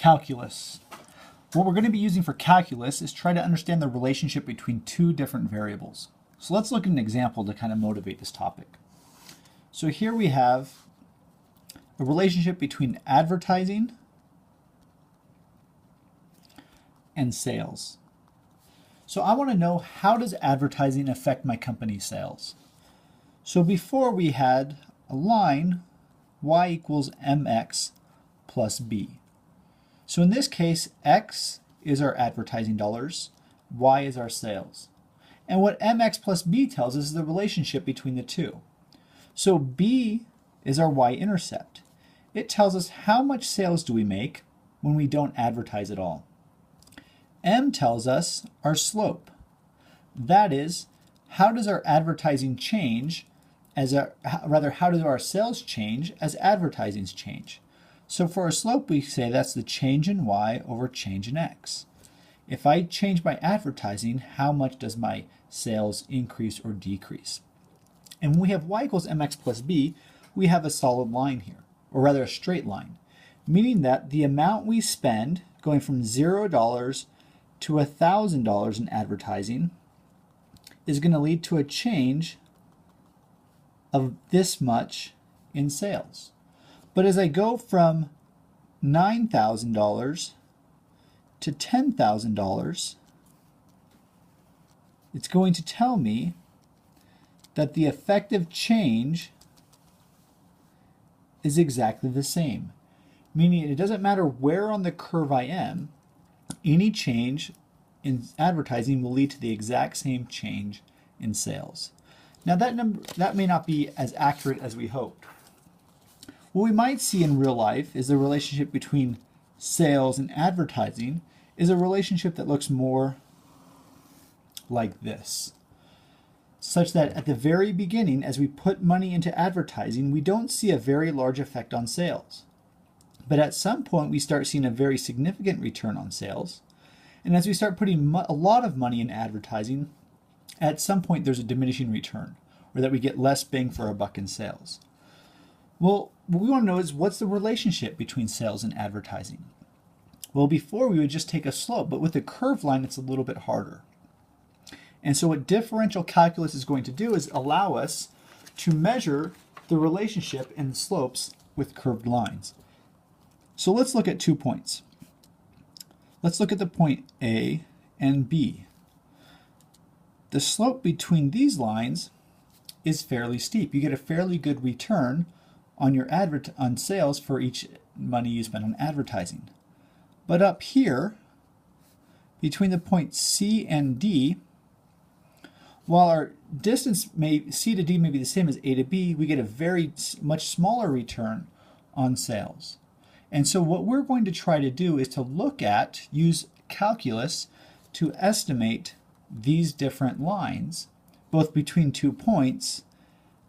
calculus. What we're going to be using for calculus is try to understand the relationship between two different variables. So let's look at an example to kind of motivate this topic. So here we have a relationship between advertising and sales. So I want to know, how does advertising affect my company's sales? So before we had a line, y equals mx plus b. So in this case, x is our advertising dollars, y is our sales. And what mx plus b tells us is the relationship between the two. So b is our y-intercept. It tells us how much sales do we make when we don't advertise at all. M tells us our slope. That is, how does our advertising change how do our sales change as advertisings change? So for our slope, we say that's the change in y over change in x. If I change my advertising, how much does my sales increase or decrease? And when we have y equals mx plus b, we have a solid line here, or rather a straight line, meaning that the amount we spend going from $0 to $1,000 in advertising is going to lead to a change of this much in sales. But as I go from $9,000 to $10,000, it's going to tell me that the effective change is exactly the same. Meaning it doesn't matter where on the curve I am, any change in advertising will lead to the exact same change in sales. Now that may not be as accurate as we hoped. What we might see in real life is the relationship between sales and advertising is a relationship that looks more like this. Such that at the very beginning, as we put money into advertising, we don't see a very large effect on sales. But at some point, we start seeing a very significant return on sales. And as we start putting a lot of money in advertising, at some point there's a diminishing return, or that we get less bang for our buck in sales. Well, what we want to know is, what's the relationship between sales and advertising? Well, before we would just take a slope, but with a curved line, it's a little bit harder. And so what differential calculus is going to do is allow us to measure the relationship in slopes with curved lines. So let's look at 2 points. Let's look at the point A and B. The slope between these lines is fairly steep. You get a fairly good return on your on sales for each money you spend on advertising. But up here, between the point C and D, while our distance C to D may be the same as A to B, we get a very much smaller return on sales. And so what we're going to try to do is to use calculus to estimate these different lines, both between 2 points,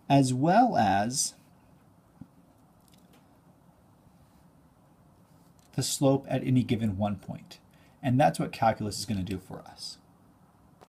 as well as the slope at any given 1 point. And that's what calculus is going to do for us.